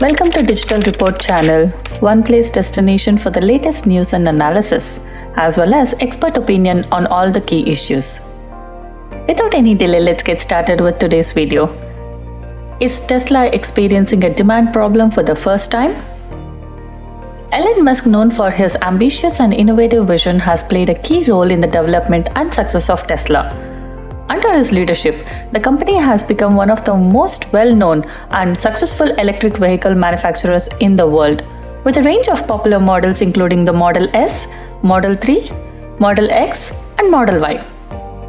Welcome to Digital Report channel, one place destination for the latest news and analysis, as well as expert opinion on all the key issues. Without any delay, let's get started with today's video. Is Tesla experiencing a demand problem for the first time? Elon Musk, known for his ambitious and innovative vision, has played a key role in the development and success of Tesla. Under his leadership, the company has become one of the most well-known and successful electric vehicle manufacturers in the world, with a range of popular models including the Model S, Model 3, Model X, and Model Y.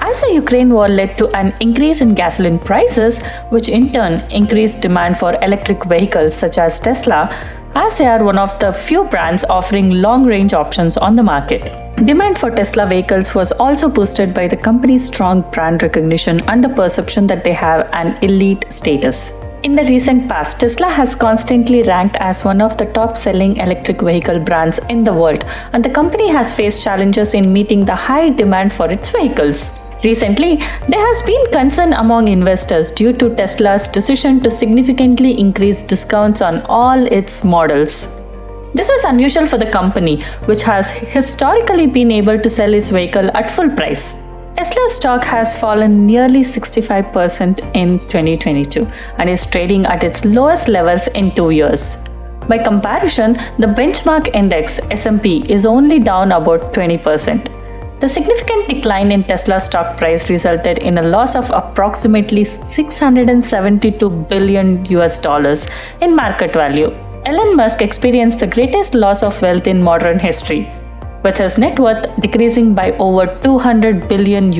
As the Ukraine war led to an increase in gasoline prices, which in turn increased demand for electric vehicles such as Tesla, as they are one of the few brands offering long-range options on the market. Demand for Tesla vehicles was also boosted by the company's strong brand recognition and the perception that they have an elite status. In the recent past, Tesla has constantly ranked as one of the top-selling electric vehicle brands in the world, and the company has faced challenges in meeting the high demand for its vehicles. Recently, there has been concern among investors due to Tesla's decision to significantly increase discounts on all its models. This is unusual for the company, which has historically been able to sell its vehicle at full price. Tesla's stock has fallen nearly 65% in 2022 and is trading at its lowest levels in 2 years. By comparison, the benchmark index S&P is only down about 20%. The significant decline in Tesla's stock price resulted in a loss of approximately $672 billion in market value. Elon Musk experienced the greatest loss of wealth in modern history, with his net worth decreasing by over $200 billion.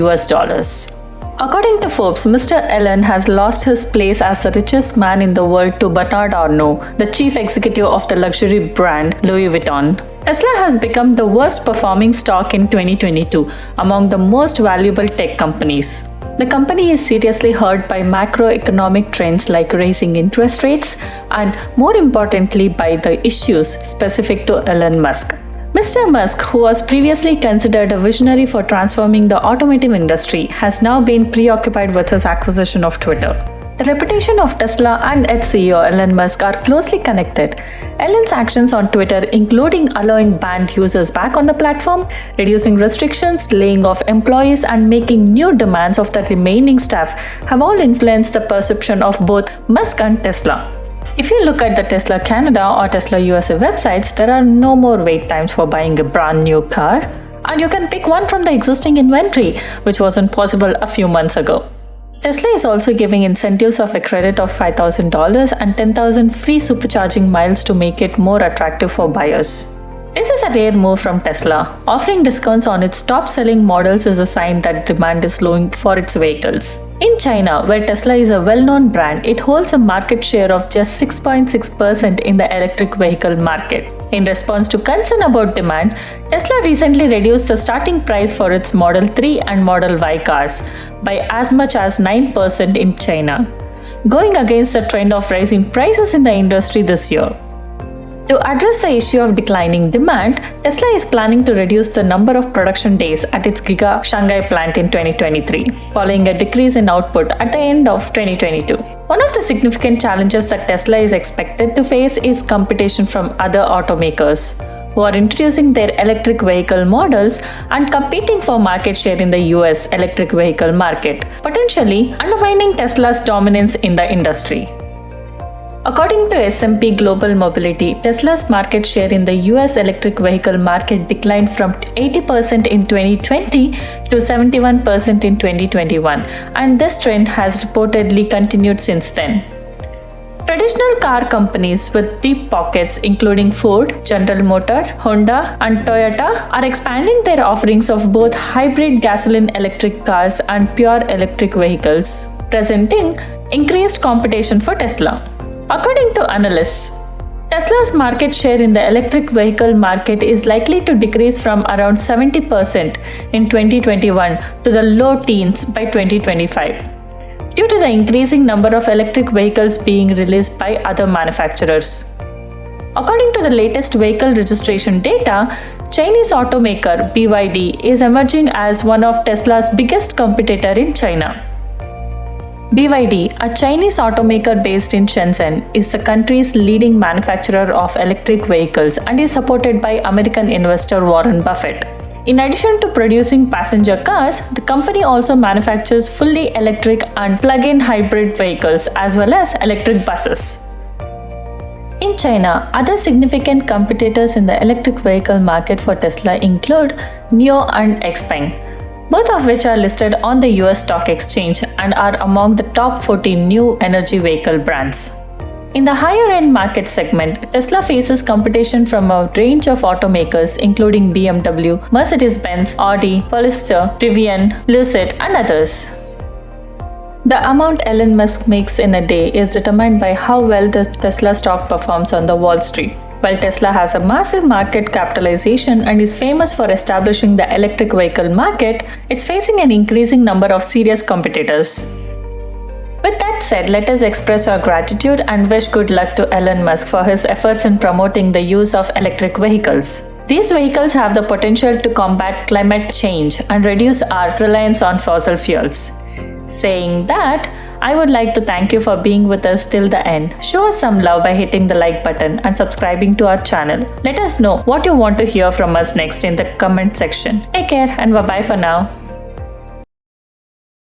According to Forbes, Mr. Elon has lost his place as the richest man in the world to Bernard Arnault, the chief executive of the luxury brand Louis Vuitton. Tesla has become the worst performing stock in 2022 among the most valuable tech companies. The company is seriously hurt by macroeconomic trends like rising interest rates and, more importantly, by the issues specific to Elon Musk. Mr. Musk, who was previously considered a visionary for transforming the automotive industry, has now been preoccupied with his acquisition of Twitter. The reputation of Tesla and its CEO Elon Musk are closely connected. Elon's actions on Twitter, including allowing banned users back on the platform, reducing restrictions, laying off employees, and making new demands of the remaining staff, have all influenced the perception of both Musk and Tesla. If you look at the Tesla Canada or Tesla USA websites, there are no more wait times for buying a brand new car, and you can pick one from the existing inventory, which wasn't possible a few months ago. Tesla is also giving incentives of a credit of $5,000 and 10,000 free supercharging miles to make it more attractive for buyers. This is a rare move from Tesla. Offering discounts on its top-selling models is a sign that demand is slowing for its vehicles. In China, where Tesla is a well-known brand, it holds a market share of just 6.6% in the electric vehicle market. In response to concern about demand, Tesla recently reduced the starting price for its Model 3 and Model Y cars by as much as 9% in China, going against the trend of rising prices in the industry this year. To address the issue of declining demand, Tesla is planning to reduce the number of production days at its Giga Shanghai plant in 2023, following a decrease in output at the end of 2022. One of the significant challenges that Tesla is expected to face is competition from other automakers, who are introducing their electric vehicle models and competing for market share in the US electric vehicle market, potentially undermining Tesla's dominance in the industry. According to S&P Global Mobility, Tesla's market share in the US electric vehicle market declined from 80% in 2020 to 71% in 2021, and this trend has reportedly continued since then. Traditional car companies with deep pockets, including Ford, General Motors, Honda, and Toyota, are expanding their offerings of both hybrid gasoline-electric cars and pure electric vehicles, presenting increased competition for Tesla. According to analysts, Tesla's market share in the electric vehicle market is likely to decrease from around 70% in 2021 to the low teens by 2025, due to the increasing number of electric vehicles being released by other manufacturers. According to the latest vehicle registration data, Chinese automaker BYD is emerging as one of Tesla's biggest competitor in China. BYD, a Chinese automaker based in Shenzhen, is the country's leading manufacturer of electric vehicles and is supported by American investor Warren Buffett. In addition to producing passenger cars, the company also manufactures fully electric and plug-in hybrid vehicles as well as electric buses. In China, other significant competitors in the electric vehicle market for Tesla include NIO and XPeng, both of which are listed on the US stock exchange and are among the top 14 new energy vehicle brands. In the higher-end market segment, Tesla faces competition from a range of automakers including BMW, Mercedes-Benz, Audi, Polestar, Rivian, Lucid, and others. The amount Elon Musk makes in a day is determined by how well the Tesla stock performs on the Wall Street. While Tesla has a massive market capitalization and is famous for establishing the electric vehicle market, it's facing an increasing number of serious competitors. With that said, let us express our gratitude and wish good luck to Elon Musk for his efforts in promoting the use of electric vehicles. These vehicles have the potential to combat climate change and reduce our reliance on fossil fuels. Saying that, I would like to thank you for being with us till the end. Show us some love by hitting the like button and subscribing to our channel. Let us know what you want to hear from us next in the comment section. Take care and bye-bye for now.